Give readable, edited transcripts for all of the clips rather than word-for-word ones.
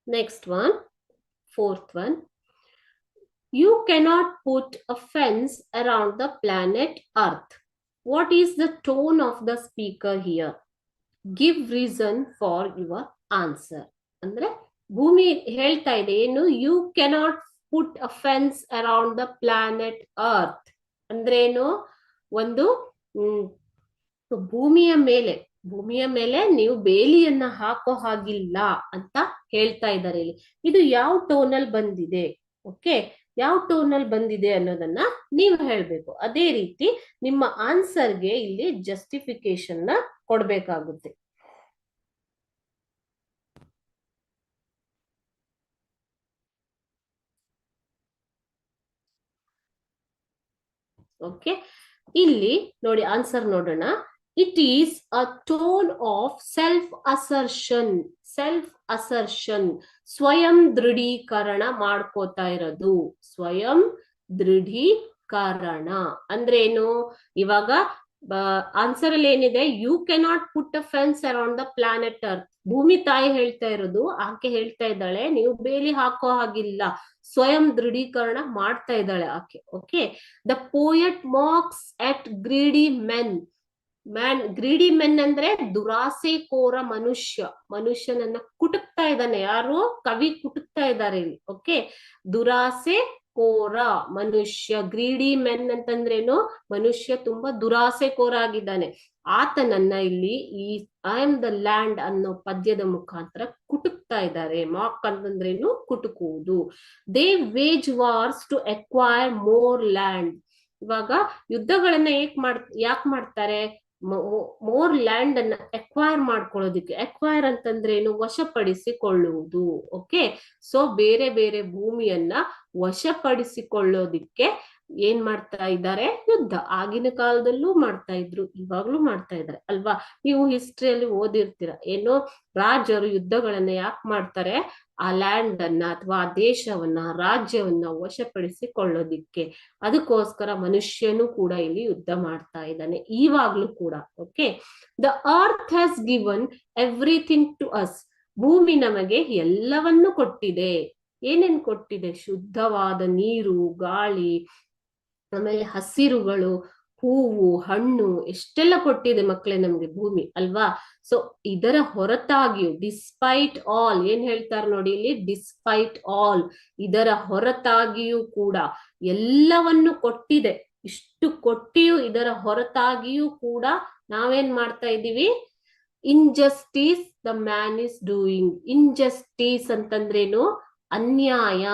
Next one, fourth one. You cannot put a fence around the planet Earth. What is the tone of the speaker here? Give reason for your answer. ಅಂದ್ರೆ ಭೂಮಿ ಹೇಳ್ತಾ ಇದೆ ಏನು, you cannot put a fence around the planet earth ಅಂದ್ರೆ ಏನು, ಒಂದು ಭೂಮಿಯ ಮೇಲೆ ನೀವು ಬೇಲಿಯನ್ನ ಹಾಕೋ ಹಾಗಿಲ್ಲ ಅಂತ ಹೇಳ್ತಾ ಇದ್ದಾರೆ ಇಲ್ಲಿ. ಇದು ಯಾವ ಟೋನಲ್ಲಿ ಬಂದಿದೆ, ಓಕೆ, ಯಾವ ಟೋನಲ್ಲಿ ಬಂದಿದೆ ಅನ್ನೋದನ್ನ ನೀವು ಹೇಳ್ಬೇಕು. ಅದೇ ರೀತಿ ನಿಮ್ಮ ಆನ್ಸರ್ಗೆ ಇಲ್ಲಿ ಜಸ್ಟಿಫಿಕೇಶನ್ ನ ಕೊಡ್ಬೇಕಾಗುತ್ತೆ. ಓಕೆ, ಇಲ್ಲಿ ನೋಡಿ ಆನ್ಸರ್ ನೋಡೋಣ. It is a tone of self assertion, ಸ್ವಯಂ ದೃಢೀಕರಣ ಮಾಡ್ಕೋತಾ ಇರೋದು. ಸ್ವಯಂ ದೃಢೀಕರಣ ಅಂದ್ರೆ ಏನು, ಇವಾಗ ಆನ್ಸರ್ ಅಲ್ಲಿ ಏನಿದೆ, you cannot put a fence around the planet earth. ಭೂಮಿ ತಾಯಿ ಹೇಳ್ತಾ ಇರೋದು, ಆಕೆ ಹೇಳ್ತಾ ಇದ್ದಾಳೆ ನೀವು ಬೇಲಿ ಹಾಕೋ ಹಾಗಿಲ್ಲ, ಸ್ವಯಂ ದೃಢೀಕರಣ ಮಾಡ್ತಾ ಇದ್ದಾಳೆ ಆಕೆ. Okay, the poet marks at greedy men. Greedy men ಅಂದ್ರೆ ದುರಾಸೆ ಕೋರ ಮನುಷ್ಯನನ್ನ ಕುಟುಕ್ತಾ ಇದ್ದಾನೆ. ಯಾರು, ಕವಿ ಕುಟುಕ್ತಾ ಇದ್ದಾರೆ ಇಲ್ಲಿ. ಓಕೆ, ದುರಾಸೆ ಕೋರ ಮನುಷ್ಯ, ಗ್ರೀಡಿ ಮೆನ್ ಅಂತಂದ್ರೇನು, ಮನುಷ್ಯ ತುಂಬಾ ದುರಾಸೆ ಕೋರ ಆಗಿದ್ದಾನೆ. ಆತನನ್ನ ಇಲ್ಲಿ ಈ ಐ ಆಮ್ ದ ಲ್ಯಾಂಡ್ ಅನ್ನೋ ಪದ್ಯದ ಮುಖಾಂತರ ಕುಟುಕ್ತಾ ಇದ್ದಾರೆ. ಮಾಕ್ ಅಂತಂದ್ರೇನು, ಕುಟುಕುವುದು. They wage wars to acquire more land. ಇವಾಗ ಯುದ್ಧಗಳನ್ನ ಯಾಕೆ ಮಾಡ್ತಾರೆ, ಮೋರ್ ಲ್ಯಾಂಡ್ ಅನ್ನ ಎಕ್ವೈರ್ ಮಾಡ್ಕೊಳ್ಳೋದಿಕ್ಕೆ. ಎಕ್ವೈರ್ ಅಂತಂದ್ರೇನು, ವಶಪಡಿಸಿಕೊಳ್ಳುವುದು. ಓಕೆ, ಸೊ ಬೇರೆ ಬೇರೆ ಭೂಮಿಯನ್ನ ವಶಪಡಿಸಿಕೊಳ್ಳೋದಿಕ್ಕೆ ಏನ್ ಮಾಡ್ತಾ ಇದ್ದಾರೆ, ಯುದ್ಧ. ಆಗಿನ ಕಾಲದಲ್ಲೂ ಮಾಡ್ತಾ ಇದ್ರು, ಇವಾಗ್ಲೂ ಮಾಡ್ತಾ ಇದ್ದಾರೆ ಅಲ್ವಾ. ನೀವು ಹಿಸ್ಟ್ರಿಯಲ್ಲಿ ಓದಿರ್ತೀರ, ಏನೋ ರಾಜರು ಯುದ್ಧಗಳನ್ನ ಯಾಕೆ ಮಾಡ್ತಾರೆ, ಆ ಲ್ಯಾಂಡ್ ಅನ್ನ ಅಥವಾ ಆ ದೇಶವನ್ನ, ರಾಜ್ಯವನ್ನ ವಶಪಡಿಸಿಕೊಳ್ಳೋದಿಕ್ಕೆ. ಅದಕ್ಕೋಸ್ಕರ ಮನುಷ್ಯನು ಕೂಡ ಇಲ್ಲಿ ಯುದ್ಧ ಮಾಡ್ತಾ ಇದ್ದಾನೆ ಇವಾಗ್ಲೂ ಕೂಡ. Okay, the earth has given everything to us. ಭೂಮಿ ನಮಗೆ ಎಲ್ಲವನ್ನು ಕೊಟ್ಟಿದೆ. ಏನೇನ್ ಕೊಟ್ಟಿದೆ, ಶುದ್ಧವಾದ ನೀರು, ಗಾಳಿ, ಆಮೇಲೆ ಹಸಿರುಗಳು, ಹೂವು, ಹಣ್ಣು, ಎಷ್ಟೆಲ್ಲ ಕೊಟ್ಟಿದೆ ಮಕ್ಕಳೇ ನಮ್ಗೆ ಭೂಮಿ ಅಲ್ವಾ. ಸೊ ಇದರ ಹೊರತಾಗಿಯೂ, ಡಿಸ್ಪೈಟ್ ಆಲ್, ಏನ್ ಹೇಳ್ತಾರೆ ನೋಡಿ ಇಲ್ಲಿ, ಡಿಸ್ಪೈಟ್ ಆಲ್, ಇದರ ಹೊರತಾಗಿಯೂ ಕೂಡ ಎಲ್ಲವನ್ನು ಕೊಟ್ಟಿದೆ. ಇಷ್ಟು ಕೊಟ್ಟಿಯೂ ಇದರ ಹೊರತಾಗಿಯೂ ಕೂಡ ನಾವೇನ್ ಮಾಡ್ತಾ ಇದ್ದೀವಿ, injustice the man is doing. Injustice ಅಂತಂದ್ರೇನು, ಅನ್ಯಾಯ.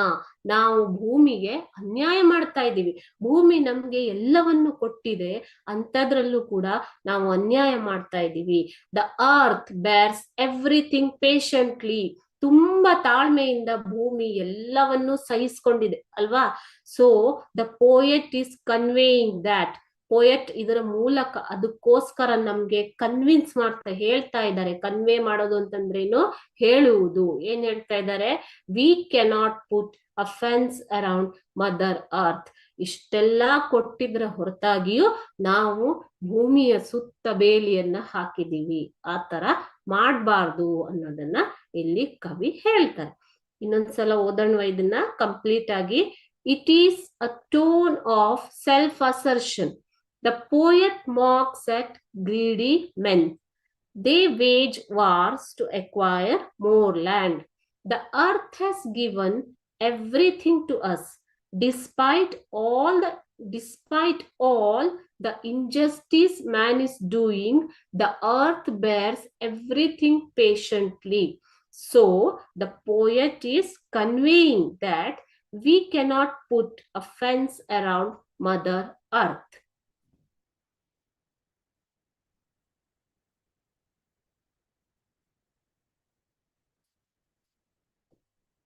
ನಾವು ಭೂಮಿಗೆ ಅನ್ಯಾಯ ಮಾಡ್ತಾ ಇದ್ದೀವಿ. ಭೂಮಿ ನಮ್ಗೆ ಎಲ್ಲವನ್ನು ಕೊಟ್ಟಿದೆ, ಅಂತದ್ರಲ್ಲೂ ಕೂಡ ನಾವು ಅನ್ಯಾಯ ಮಾಡ್ತಾ ಇದ್ದೀವಿ. The earth ಬೇರ್ಸ್ everything patiently. ತುಂಬಾ ತಾಳ್ಮೆಯಿಂದ ಭೂಮಿ ಎಲ್ಲವನ್ನು ಸಹಿಸ್ಕೊಂಡಿದೆ ಅಲ್ವಾ. So the poet is conveying that. Poet ಇದರ ಮೂಲಕ ಅದಕ್ಕೋಸ್ಕರ ನಮ್ಗೆ ಕನ್ವಿನ್ಸ್ ಹೇಳ್ತಾ ಇದ್ದಾರೆ. ಕನ್ವೆ ಮಾಡೋದು ಅಂತಂದ್ರೇನು, ಹೇಳುವುದು. ಏನ್ ಹೇಳ್ತಾ ಇದ್ದಾರೆ, we cannot put a fence around mother earth. ಇಷ್ಟೆಲ್ಲಾ ಕೊಟ್ಟಿದ್ರ ಹೊರತಾಗಿಯೂ ನಾವು ಭೂಮಿಯ ಸುತ್ತ ಬೇಲಿಯನ್ನ ಹಾಕಿದೀವಿ. ಆ ತರ ಮಾಡ್ಬಾರ್ದು ಅನ್ನೋದನ್ನ ಇಲ್ಲಿ ಕವಿ ಹೇಳ್ತಾರೆ. ಇನ್ನೊಂದ್ಸಲ ಓದೋಣ ಇದನ್ನ ಕಂಪ್ಲೀಟ್ ಆಗಿ. It is a tone of self assertion. The poet mocks at greedy men. They wage wars to acquire more land. The earth has given everything to us. Despite all the injustice man is doing, the earth bears everything patiently. So the poet is conveying that we cannot put a fence around Mother Earth.